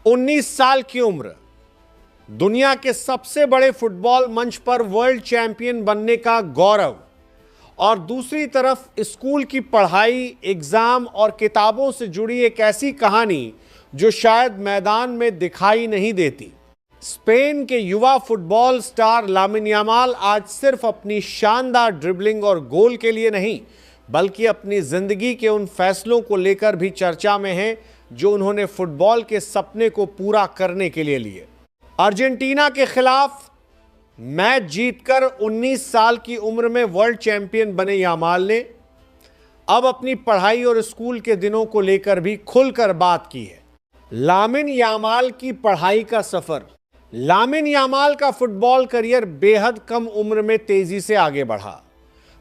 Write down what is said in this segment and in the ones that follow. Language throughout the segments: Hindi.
19 साल की उम्र, दुनिया के सबसे बड़े फुटबॉल मंच पर वर्ल्ड चैंपियन बनने का गौरव, और दूसरी तरफ स्कूल की पढ़ाई, एग्जाम और किताबों से जुड़ी एक ऐसी कहानी जो शायद मैदान में दिखाई नहीं देती। स्पेन के युवा फुटबॉल स्टार लामिन यामाल आज सिर्फ अपनी शानदार ड्रिबलिंग और गोल के लिए नहीं, बल्कि अपनी जिंदगी के उन फैसलों को लेकर भी चर्चा में हैं जो उन्होंने फुटबॉल के सपने को पूरा करने के लिए लिए। अर्जेंटीना के खिलाफ मैच जीतकर 19 साल की उम्र में वर्ल्ड चैंपियन बने यामाल ने अब अपनी पढ़ाई और स्कूल के दिनों को लेकर भी खुलकर बात की है। लामिन यामाल की पढ़ाई का सफर। लामिन यामाल का फुटबॉल करियर बेहद कम उम्र में तेजी से आगे बढ़ा।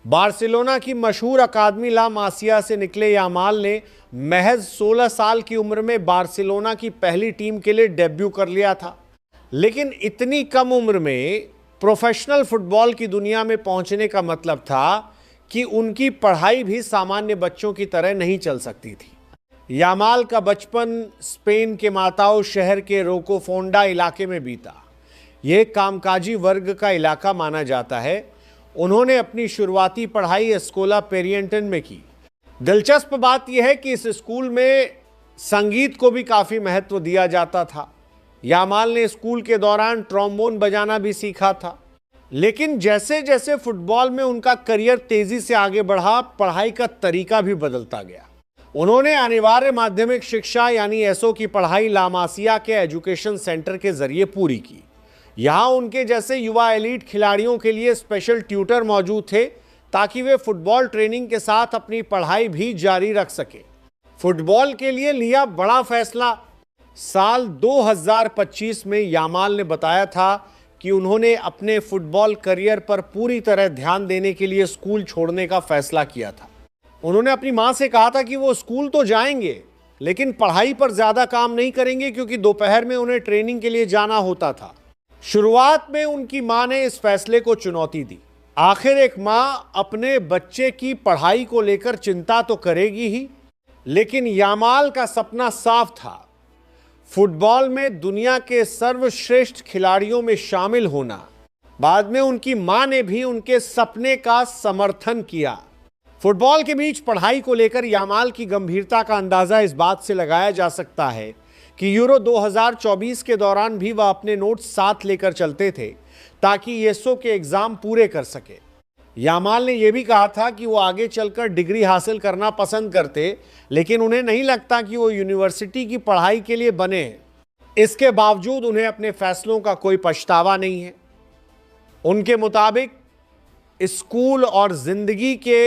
बार्सिलोना की मशहूर अकादमी ला मासिया से निकले यामाल ने महज 16 साल की उम्र में बार्सिलोना की पहली टीम के लिए डेब्यू कर लिया था। लेकिन इतनी कम उम्र में प्रोफेशनल फुटबॉल की दुनिया में पहुंचने का मतलब था कि उनकी पढ़ाई भी सामान्य बच्चों की तरह नहीं चल सकती थी। यामाल का बचपन स्पेन के माताओ शहर के रोकोफोंडा इलाके में बीता। यह कामकाजी वर्ग का इलाका माना जाता है। उन्होंने अपनी शुरुआती पढ़ाई एस्कोला पेरियंटन में की। दिलचस्प बात यह है कि इस स्कूल में संगीत को भी काफ़ी महत्व दिया जाता था। यामाल ने स्कूल के दौरान ट्रोम्बोन बजाना भी सीखा था। लेकिन जैसे जैसे फुटबॉल में उनका करियर तेजी से आगे बढ़ा, पढ़ाई का तरीका भी बदलता गया। उन्होंने अनिवार्य माध्यमिक शिक्षा यानी एसओ की पढ़ाई ला मासिया के एजुकेशन सेंटर के जरिए पूरी की। यहाँ उनके जैसे युवा एलीट खिलाड़ियों के लिए स्पेशल ट्यूटर मौजूद थे ताकि वे फुटबॉल ट्रेनिंग के साथ अपनी पढ़ाई भी जारी रख सके। फुटबॉल के लिए लिया बड़ा फैसला। साल 2025 में यामाल ने बताया था कि उन्होंने अपने फुटबॉल करियर पर पूरी तरह ध्यान देने के लिए स्कूल छोड़ने का फैसला किया था। उन्होंने अपनी मां से कहा था कि वो स्कूल तो जाएंगे लेकिन पढ़ाई पर ज्यादा काम नहीं करेंगे क्योंकि दोपहर में उन्हें ट्रेनिंग के लिए जाना होता था। शुरुआत में उनकी मां ने इस फैसले को चुनौती दी। आखिर एक मां अपने बच्चे की पढ़ाई को लेकर चिंता तो करेगी ही, लेकिन यामाल का सपना साफ था, फुटबॉल में दुनिया के सर्वश्रेष्ठ खिलाड़ियों में शामिल होना। बाद में उनकी मां ने भी उनके सपने का समर्थन किया। फुटबॉल के बीच पढ़ाई को लेकर यामाल की गंभीरता का अंदाजा इस बात से लगाया जा सकता है कि यूरो 2024 के दौरान भी वह अपने नोट्स साथ लेकर चलते थे ताकि एसओ के एग्जाम पूरे कर सके। यामाल ने यह भी कहा था कि वो आगे चलकर डिग्री हासिल करना पसंद करते, लेकिन उन्हें नहीं लगता कि वो यूनिवर्सिटी की पढ़ाई के लिए बने हैं। इसके बावजूद उन्हें अपने फैसलों का कोई पछतावा नहीं है। उनके मुताबिक स्कूल और जिंदगी के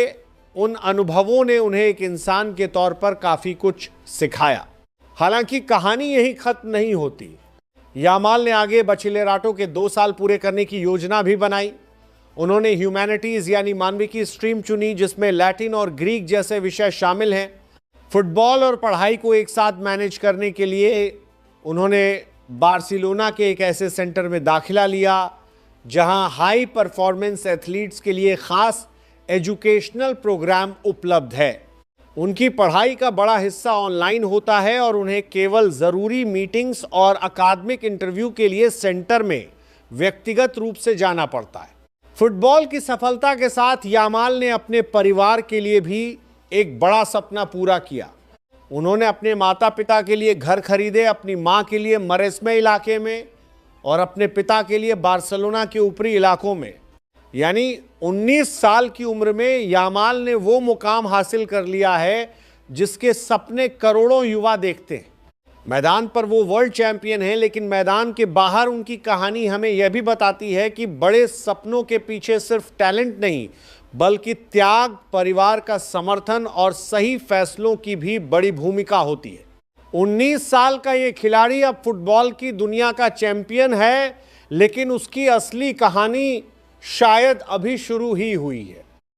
उन अनुभवों ने उन्हें एक इंसान के तौर पर काफी कुछ सिखाया। हालांकि कहानी यही खत्म नहीं होती। यामाल ने आगे बचिलेराटो के 2 साल पूरे करने की योजना भी बनाई। उन्होंने ह्यूमैनिटीज यानी मानविकी स्ट्रीम चुनी जिसमें लैटिन और ग्रीक जैसे विषय शामिल हैं। फुटबॉल और पढ़ाई को एक साथ मैनेज करने के लिए उन्होंने बार्सिलोना के एक ऐसे सेंटर में दाखिला लिया जहां हाई परफॉर्मेंस एथलीट्स के लिए खास एजुकेशनल प्रोग्राम उपलब्ध है। उनकी पढ़ाई का बड़ा हिस्सा ऑनलाइन होता है और उन्हें केवल ज़रूरी मीटिंग्स और अकादमिक इंटरव्यू के लिए सेंटर में व्यक्तिगत रूप से जाना पड़ता है। फुटबॉल की सफलता के साथ यामाल ने अपने परिवार के लिए भी एक बड़ा सपना पूरा किया। उन्होंने अपने माता पिता के लिए घर खरीदे, अपनी मां के लिए मरेस्मे इलाके में और अपने पिता के लिए बार्सिलोना के ऊपरी इलाकों में। यानी 19 साल की उम्र में यामाल ने वो मुकाम हासिल कर लिया है जिसके सपने करोड़ों युवा देखते हैं। मैदान पर वो वर्ल्ड चैंपियन हैं, लेकिन मैदान के बाहर उनकी कहानी हमें यह भी बताती है कि बड़े सपनों के पीछे सिर्फ टैलेंट नहीं, बल्कि त्याग, परिवार का समर्थन और सही फैसलों की भी बड़ी भूमिका होती है। 19 साल का ये खिलाड़ी अब फुटबॉल की दुनिया का चैंपियन है, लेकिन उसकी असली कहानी शायद अभी शुरू ही हुई है।